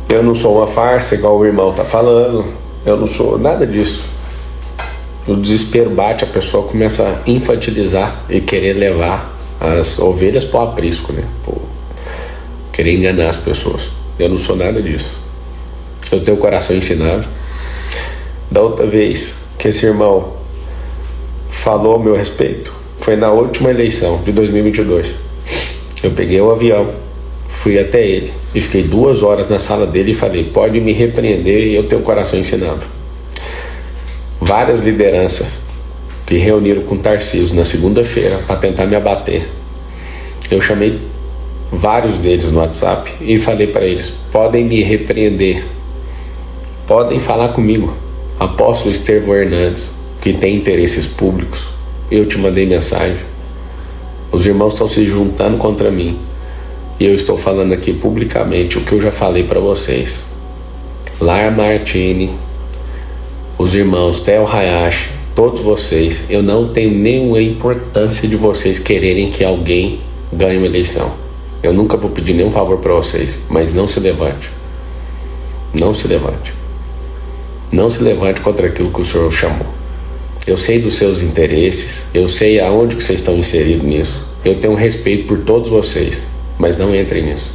Eu não sou uma farsa igual o irmão tá falando. Eu não sou nada disso. O desespero bate, a pessoa começa a infantilizar e querer levar as ovelhas pro aprisco, né? Querer enganar as pessoas. Eu não sou nada disso. Eu tenho o coração ensinável. Da outra vez que esse irmão falou a meu respeito foi na última eleição de 2022. Eu peguei o avião, fui até ele e fiquei 2 horas na sala dele e falei: pode me repreender, e eu tenho um coração ensinável. Várias lideranças que reuniram com Tarcísio na segunda-feira para tentar me abater. Eu chamei vários deles no WhatsApp e falei para eles: podem me repreender, podem falar comigo. Apóstolo Estevão Hernandes, que tem interesses públicos, eu te mandei mensagem. Os irmãos estão se juntando contra mim e eu estou falando aqui publicamente o que eu já falei para vocês. Lar Martini, os irmãos Theo Hayashi, todos vocês, eu não tenho nenhuma importância de vocês quererem que alguém ganhe uma eleição. Eu nunca vou pedir nenhum favor para vocês, mas não se levante. Não se levante. Não se levante contra aquilo que o Senhor chamou. Eu sei dos seus interesses, eu sei aonde que vocês estão inseridos nisso. Eu tenho respeito por todos vocês, mas não entrem nisso.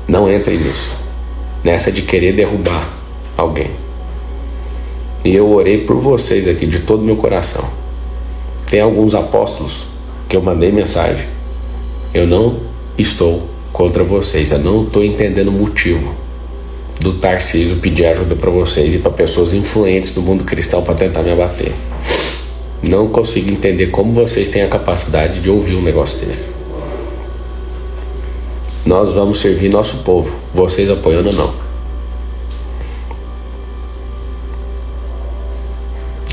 Não entrem nisso. Nessa de querer derrubar alguém. E eu orei por vocês aqui de todo o meu coração. Tem alguns apóstolos que eu mandei mensagem. Eu não estou contra vocês. Eu não estou entendendo o motivo do Tarcísio pedir ajuda para vocês e para pessoas influentes do mundo cristão para tentar me abater. Não consigo entender como vocês têm a capacidade de ouvir um negócio desse. Nós vamos servir nosso povo, vocês apoiando ou não.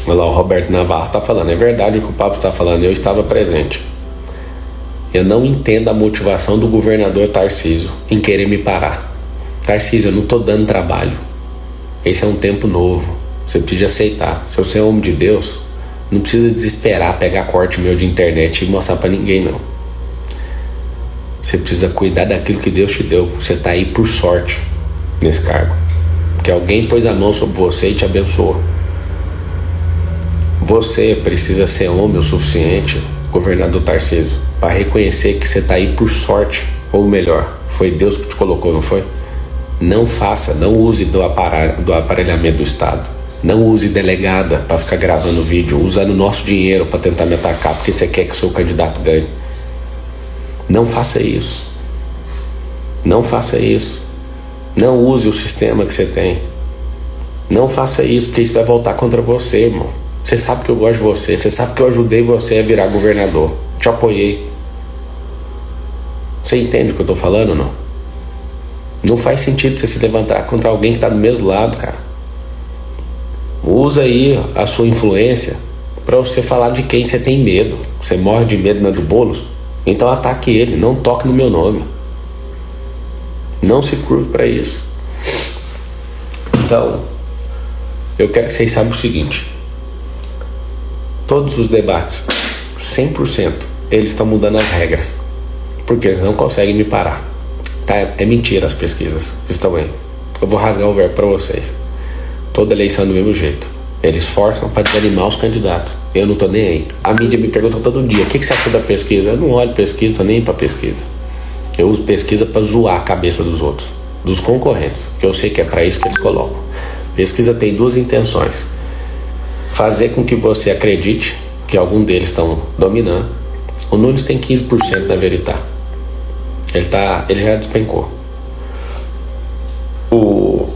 Olha lá, o Roberto Navarro está falando. É verdade o que o Pablo está falando, eu estava presente. Eu não entendo a motivação do governador Tarcísio em querer me parar. Tarcísio, eu não estou dando trabalho. Esse é um tempo novo. Você precisa aceitar. Se você é homem de Deus, não precisa desesperar, pegar corte meu de internet e mostrar para ninguém, não. Você precisa cuidar daquilo que Deus te deu. Você está aí por sorte nesse cargo. Porque alguém pôs a mão sobre você e te abençoou. Você precisa ser homem o suficiente, governador Tarcísio, para reconhecer que você está aí por sorte. Ou melhor, foi Deus que te colocou, não foi? Não faça, não use do aparelhamento do Estado. Não use delegada para ficar gravando vídeo, usando nosso dinheiro para tentar me atacar, porque você quer que seu candidato ganhe. Não faça isso. Não faça isso. Não use o sistema que você tem. Não faça isso, porque isso vai voltar contra você, irmão. Você sabe que eu gosto de você. Você sabe que eu ajudei você a virar governador. Te apoiei. Você entende o que eu tô falando ou não? Não faz sentido você se levantar contra alguém que tá do mesmo lado, cara. Usa aí a sua influência para você falar de quem você tem medo. Você morre de medo, não é do Boulos? Então ataque ele, não toque no meu nome. Não se curve para isso. Então, eu quero que vocês saibam o seguinte. Todos os debates, 100%, eles estão mudando as regras. Porque eles não conseguem me parar. Tá? É mentira as pesquisas. Estão aí. Eu vou rasgar o verbo para vocês. Toda eleição é do mesmo jeito. Eles forçam para desanimar os candidatos. Eu não tô nem aí. A mídia me pergunta todo dia: o que você achou da pesquisa? Eu não olho pesquisa, tô nem aí pra pesquisa. Eu uso pesquisa para zoar a cabeça dos outros, dos concorrentes, que eu sei que é para isso que eles colocam. Pesquisa tem duas intenções: fazer com que você acredite que algum deles estão dominando. O Nunes tem 15% na Veritá. Ele já despencou. O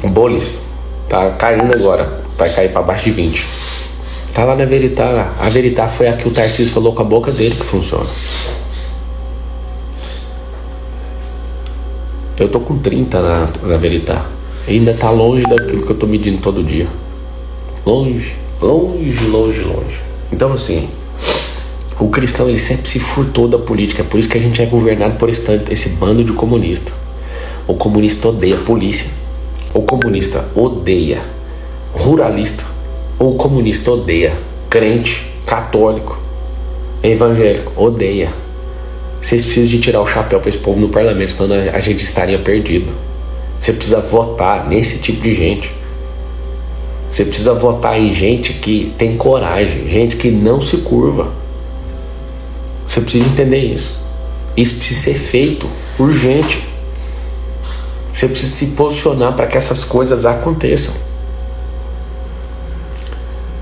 Boulos tá caindo agora, vai cair para baixo de 20. Tá lá na Veritá. A Veritá foi a que o Tarcísio falou com a boca dele que funciona. Eu tô com 30 na Veritá. Ainda tá longe daquilo que eu tô medindo todo dia. Longe. Então assim, o cristão ele sempre se furtou da política. É por isso que a gente é governado por esse bando de comunista. O comunista odeia polícia. O comunista odeia ruralista. O comunista odeia crente, católico, evangélico. Odeia. Vocês precisam de tirar o chapéu para esse povo no parlamento, senão a gente estaria perdido. Você precisa votar nesse tipo de gente. Você precisa votar em gente que tem coragem, gente que não se curva. Você precisa entender isso. Isso precisa ser feito urgente. Você precisa se posicionar para que essas coisas aconteçam.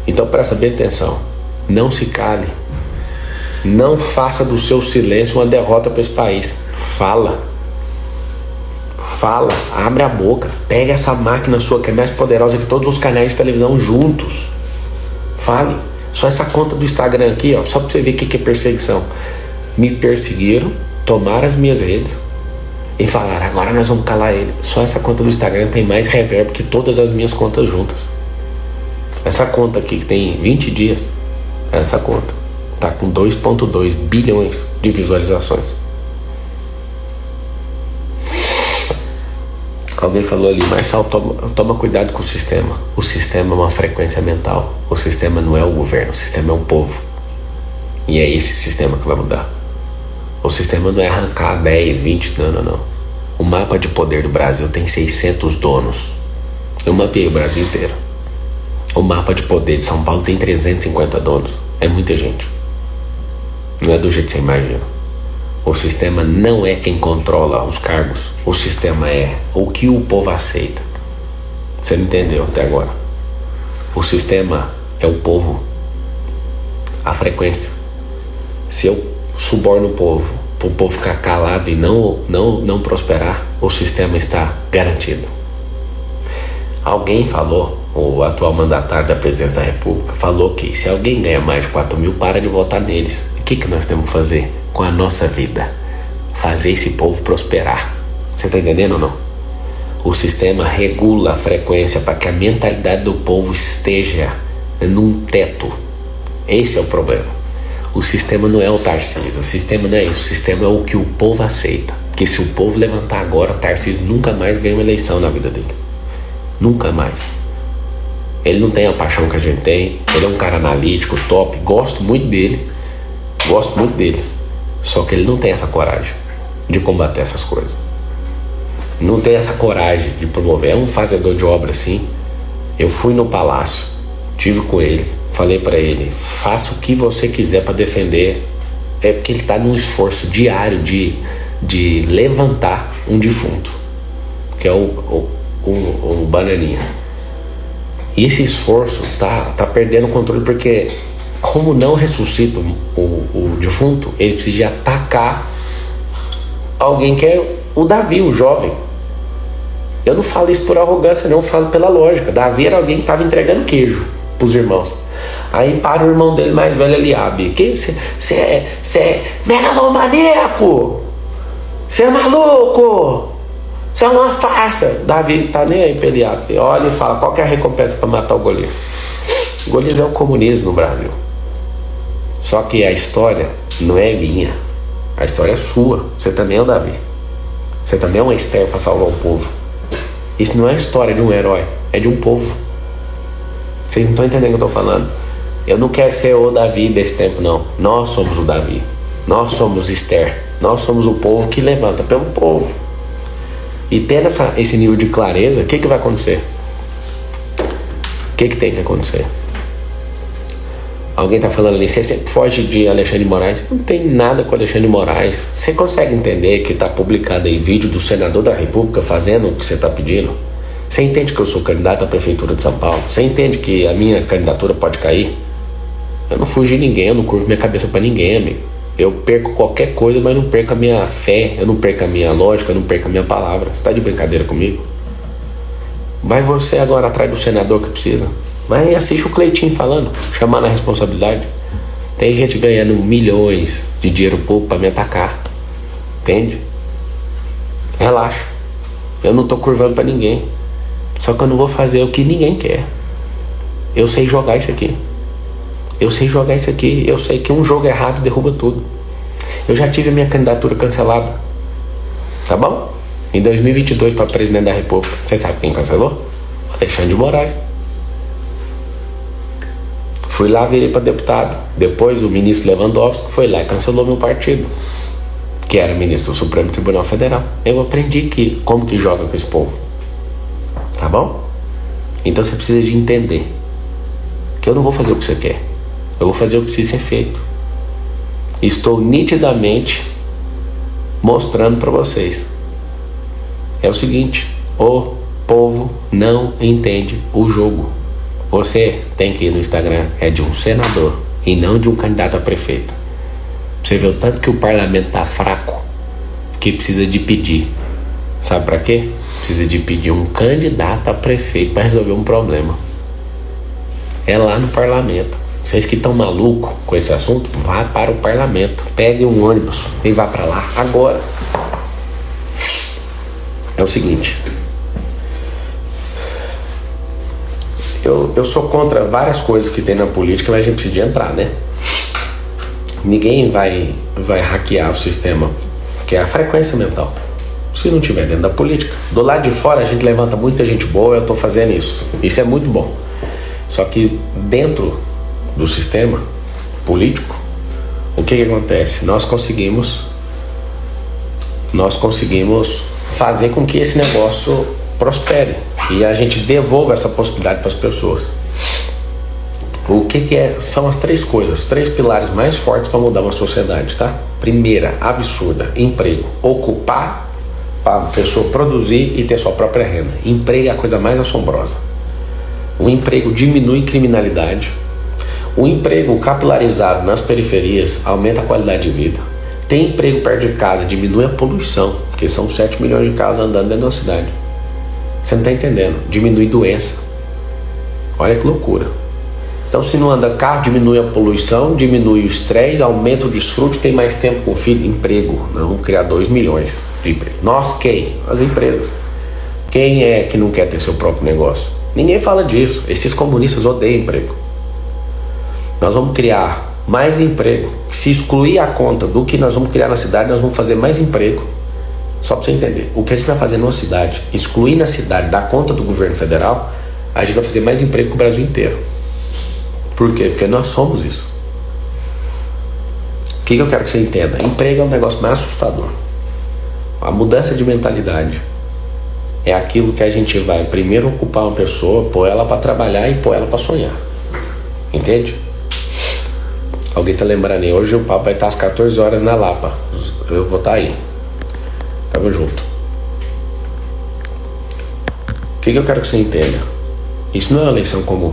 Então presta bem atenção. Não se cale. Não faça do seu silêncio uma derrota para esse país. Fala, abre a boca. Pega essa máquina sua que é mais poderosa que todos os canais de televisão juntos. Fale. Só essa conta do Instagram aqui, ó, só para você ver o que é perseguição. Me perseguiram, tomaram as minhas redes e falaram: agora nós vamos calar ele. Só essa conta do Instagram tem mais reverb que todas as minhas contas juntas. Essa conta aqui que tem 20 dias, essa conta tá com 2,2 bilhões de visualizações. Alguém falou ali: Marçal, toma cuidado com o sistema. O sistema é uma frequência mental. O sistema não é o governo, o sistema é um povo. E é esse sistema que vai mudar. O sistema não é arrancar 10, 20, não. O mapa de poder do Brasil tem 600 donos. Eu mapeei o Brasil inteiro. O mapa de poder de São Paulo tem 350 donos. É muita gente. Não é do jeito que você imagina. O sistema não é quem controla os cargos. O sistema é o que o povo aceita. Você não entendeu até agora. O sistema é o povo. A frequência. Se eu suborno o povo, para o povo ficar calado e não prosperar, o sistema está garantido. Alguém falou, o atual mandatário da presidência da República, falou que se alguém ganha mais de 4 mil, para de votar neles. O que nós temos que fazer com a nossa vida? Fazer esse povo prosperar. Você está entendendo ou não? O sistema regula a frequência para que a mentalidade do povo esteja num teto. Esse é o problema. O sistema não é o Tarcísio, o sistema não é isso. O sistema é o que o povo aceita. Porque se o povo levantar agora, Tarcísio nunca mais ganha uma eleição na vida dele. Nunca mais. Ele não tem a paixão que a gente tem. Ele é um cara analítico, top. Gosto muito dele. Só que ele não tem essa coragem de combater essas coisas. Não tem essa coragem de promover. É um fazedor de obra assim. Eu fui no palácio, tive com ele, falei pra ele: faça o que você quiser pra defender. É porque ele tá num esforço diário de levantar um defunto, que é o Bananinha. E esse esforço tá perdendo o controle, porque como não ressuscita o defunto, ele precisa de atacar alguém que é o Davi, o jovem. Eu não falo isso por arrogância, não, eu falo pela lógica. Davi era alguém que estava entregando queijo pros irmãos. Aí para o irmão dele mais velho, Eliabe: que você é megalomaníaco, você é maluco, você é uma farsa. Davi tá nem aí pra Eliabe. Olha e fala: qual que é a recompensa para matar o Golias? Golias é o comunismo no Brasil. Só que a história não é minha, a história é sua. Você também é o Davi. Você também é uma Esther para salvar o povo. Isso não é a história de um herói, é de um povo. Vocês não estão entendendo o que eu estou falando. Eu não quero ser o Davi desse tempo, não. Nós somos o Davi. Nós somos Esther. Nós somos o povo que levanta pelo povo. E tendo esse nível de clareza, o que vai acontecer? O que tem que acontecer? Alguém está falando ali: você sempre foge de Alexandre de Moraes. Não tem nada com Alexandre de Moraes. Você consegue entender que está publicado aí vídeo do senador da República fazendo o que você está pedindo? Você entende que eu sou candidato à prefeitura de São Paulo? Você entende que a minha candidatura pode cair? Eu não fugi de ninguém, eu não curvo minha cabeça para ninguém, amigo. Eu perco qualquer coisa, mas não perco a minha fé, eu não perco a minha lógica, eu não perco a minha palavra. Você está de brincadeira comigo? Vai você agora atrás do senador que precisa. Vai e assiste o Cleitinho falando, chamando a responsabilidade. Tem gente ganhando milhões de dinheiro público para me atacar. Entende? Relaxa. Eu não tô curvando para ninguém. Só que eu não vou fazer o que ninguém quer. Eu sei jogar isso aqui. Eu sei que um jogo errado derruba tudo. Eu já tive a minha candidatura cancelada. Tá bom? Em 2022 para presidente da República. Você sabe quem cancelou? Alexandre de Moraes. Fui lá, virei para deputado. Depois o ministro Lewandowski foi lá e cancelou meu partido, que era ministro do Supremo Tribunal Federal. Eu aprendi como que joga com esse povo. Tá bom? Então você precisa de entender que eu não vou fazer o que você quer. Eu vou fazer o que precisa ser feito. Estou nitidamente mostrando para vocês. É o seguinte: o povo não entende o jogo. Você tem que ir no Instagram, é de um senador e não de um candidato a prefeito. Você vê o tanto que o parlamento tá fraco, que precisa de pedir. Sabe para quê? Precisa de pedir um candidato a prefeito para resolver um problema. É lá no parlamento. Vocês que estão malucos com esse assunto, vá para o parlamento. Pegue um ônibus e vá para lá agora. É o seguinte: eu sou contra várias coisas que tem na política, mas a gente precisa de entrar, né? Ninguém vai hackear o sistema, que é a frequência mental, se não tiver dentro da política. Do lado de fora a gente levanta muita gente boa, eu tô fazendo isso. Isso é muito bom. Só que dentro do sistema político, o que acontece? Nós conseguimos fazer com que esse negócio prospere e a gente devolva essa possibilidade para as pessoas. O que são as três coisas, 3 pilares mais fortes para mudar uma sociedade, tá? Primeira, absurda: emprego. Ocupar para a pessoa produzir e ter sua própria renda. Emprego é a coisa mais assombrosa. O emprego diminui criminalidade. O emprego capilarizado nas periferias aumenta a qualidade de vida. Tem emprego perto de casa, diminui a poluição, porque são 7 milhões de carros andando dentro da cidade. Você não está entendendo. Diminui doença. Olha que loucura. Então, se não anda carro, diminui a poluição, diminui o estresse, aumenta o desfrute, tem mais tempo com o filho. Emprego. Nós vamos criar 2 milhões de empregos. Nós quem? As empresas. Quem é que não quer ter seu próprio negócio? Ninguém fala disso. Esses comunistas odeiam emprego. Nós vamos criar mais emprego. Se excluir a conta do que nós vamos criar na cidade, nós vamos fazer mais emprego. Só para você entender. O que a gente vai fazer numa cidade, excluir na cidade da conta do governo federal, a gente vai fazer mais emprego que o Brasil inteiro. Por quê? Porque nós somos isso. O que eu quero que você entenda? Emprego é o negócio mais assustador. A mudança de mentalidade é aquilo que a gente vai primeiro ocupar uma pessoa, pôr ela para trabalhar e pôr ela para sonhar. Entende? Alguém tá lembrando aí? Hoje o papo vai estar às 14 horas na Lapa. Eu vou estar aí. Tamo junto. O que eu quero que você entenda? Isso não é uma eleição comum.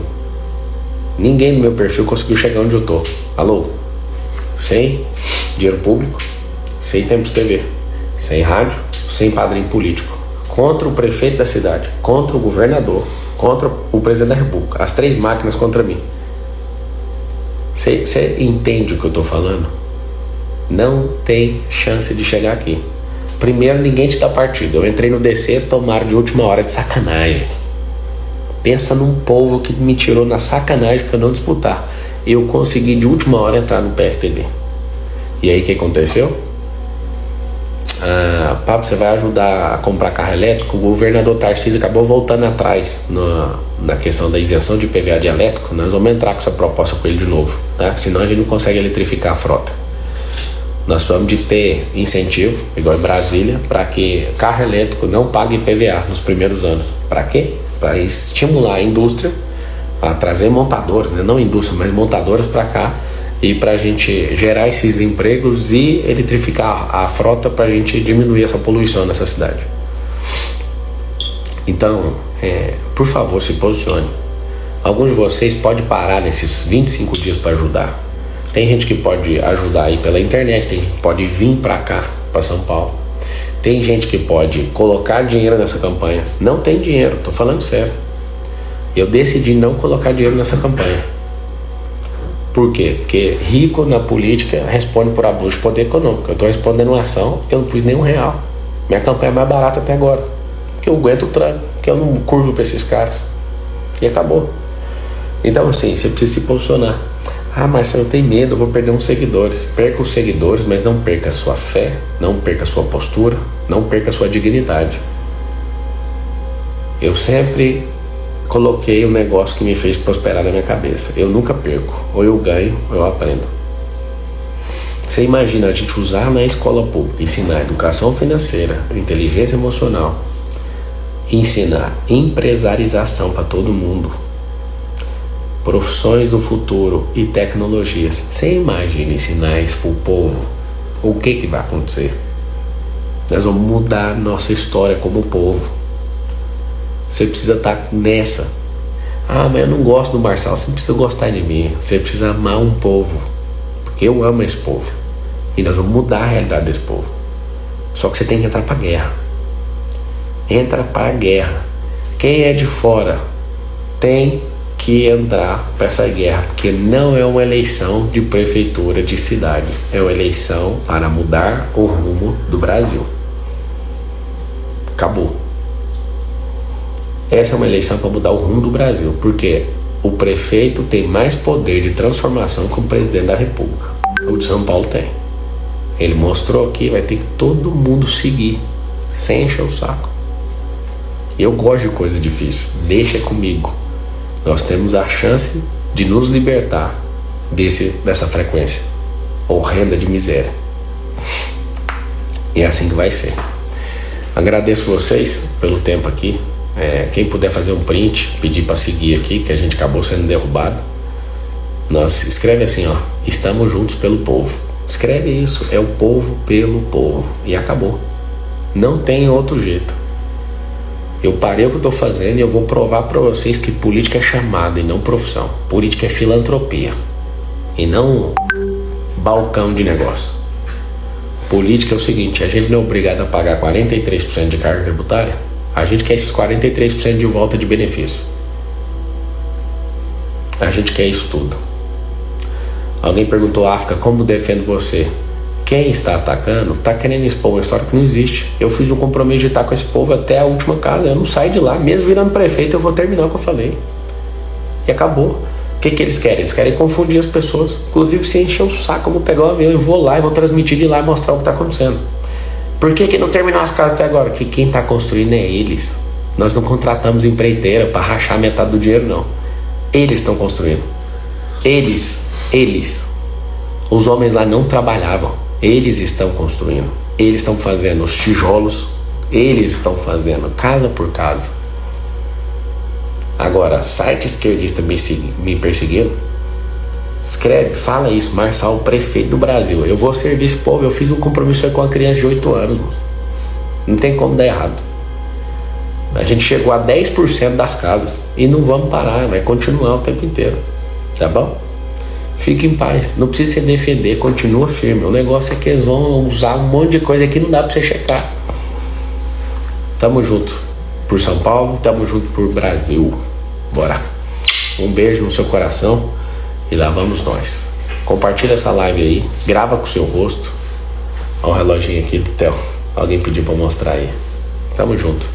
Ninguém no meu perfil conseguiu chegar onde eu tô. Alô? Sem dinheiro público, sem tempo de TV, sem rádio, sem padrinho político. Contra o prefeito da cidade, contra o governador, contra o presidente da república. As 3 máquinas contra mim. Você entende o que eu tô falando? Não tem chance de chegar aqui. Primeiro, ninguém te dá partido. Eu entrei no DC, tomaram de última hora de sacanagem. Pensa num povo que me tirou na sacanagem para não disputar. Eu consegui de última hora entrar no PRTB. E aí o que aconteceu? Papo, você vai ajudar a comprar carro elétrico? O governador Tarcísio acabou voltando atrás na questão da isenção de IPVA de elétrico. Nós vamos entrar com essa proposta com ele de novo, tá? Senão a gente não consegue eletrificar a frota. Nós vamos de ter incentivo, igual em Brasília, para que carro elétrico não pague IPVA nos primeiros anos. Para quê? Para estimular a indústria, para trazer montadoras, né? Não indústria, mas montadoras para cá, e para a gente gerar esses empregos e eletrificar a frota para a gente diminuir essa poluição nessa cidade. Então, por favor, se posicione. Alguns de vocês podem parar nesses 25 dias para ajudar. Tem gente que pode ajudar aí pela internet, tem gente que pode vir para cá, para São Paulo. Tem gente que pode colocar dinheiro nessa campanha. Não tem dinheiro, tô falando sério. Eu decidi não colocar dinheiro nessa campanha. Por quê? Porque rico na política responde por abuso de poder econômico. Eu tô respondendo uma ação, eu não pus nenhum real. Minha campanha é mais barata até agora. Porque eu aguento o tranco, porque eu não curvo para esses caras. E acabou. Então assim, você precisa se posicionar. Marcelo, eu tenho medo, eu vou perder uns seguidores. Perca os seguidores, mas não perca a sua fé, não perca a sua postura, não perca a sua dignidade. Eu sempre coloquei um negócio que me fez prosperar na minha cabeça. Eu nunca perco. Ou eu ganho, ou eu aprendo. Você imagina a gente usar na escola pública, ensinar educação financeira, inteligência emocional, ensinar empresarização para todo mundo, profissões do futuro e tecnologias. Você imagina ensinar isso para o povo? O que vai acontecer? Nós vamos mudar nossa história como povo. Você precisa estar nessa. Mas eu não gosto do Marçal. Você precisa gostar de mim. Você precisa amar um povo, porque eu amo esse povo. E nós vamos mudar a realidade desse povo. Só que você tem que entrar para a guerra. Entra para a guerra. Quem é de fora tem que entrar para essa guerra, porque não é uma eleição de prefeitura de cidade, é uma eleição para mudar o rumo do Brasil. Acabou. Essa é uma eleição para mudar o rumo do Brasil, porque o prefeito tem mais poder de transformação que o presidente da república. O de São Paulo tem. Ele mostrou que vai ter que todo mundo seguir, sem encher o saco. Eu gosto de coisa difícil, deixa comigo. Nós temos a chance de nos libertar dessa frequência horrenda de miséria. E é assim que vai ser. Agradeço vocês pelo tempo aqui. Quem puder fazer um print, pedir para seguir aqui, que a gente acabou sendo derrubado. Nós escreve assim, estamos juntos pelo povo. Escreve isso, é o povo pelo povo. E acabou. Não tem outro jeito. Eu parei o que eu tô fazendo e eu vou provar pra vocês que política é chamada e não profissão. Política é filantropia e não balcão de negócio. Política é o seguinte: a gente não é obrigado a pagar 43% de carga tributária. A gente quer esses 43% de volta de benefício. A gente quer isso tudo. Alguém perguntou: África, como defendo você? Quem está atacando está querendo expor uma história que não existe. Eu fiz um compromisso de estar com esse povo até a última casa. Eu não saio de lá. Mesmo virando prefeito, eu vou terminar o que eu falei. E acabou. O que eles querem? Eles querem confundir as pessoas. Inclusive, se encher o saco, eu vou pegar o avião e vou lá e vou transmitir de lá e mostrar o que está acontecendo. Por que não terminou as casas até agora? Porque quem está construindo é eles. Nós não contratamos empreiteira para rachar metade do dinheiro, não. Eles estão construindo. Eles. Os homens lá não trabalhavam. Eles estão construindo. Eles estão fazendo os tijolos. Eles estão fazendo casa por casa. Agora, site esquerdista me perseguindo. Escreve, fala isso: Marçal, prefeito do Brasil. Eu vou servir esse povo. Eu fiz um compromisso com uma criança de 8 anos. Não tem como dar errado. A gente chegou a 10% das casas. E não vamos parar, vai continuar o tempo inteiro. Tá bom? Fique em paz, não precisa se defender, continua firme. O negócio é que eles vão usar um monte de coisa que não dá pra você checar. Tamo junto por São Paulo, tamo junto por Brasil. Bora. Um beijo no seu coração e lá vamos nós. Compartilha essa live aí, grava com o seu rosto. Olha o reloginho aqui do Theo. Alguém pediu pra mostrar aí. Tamo junto.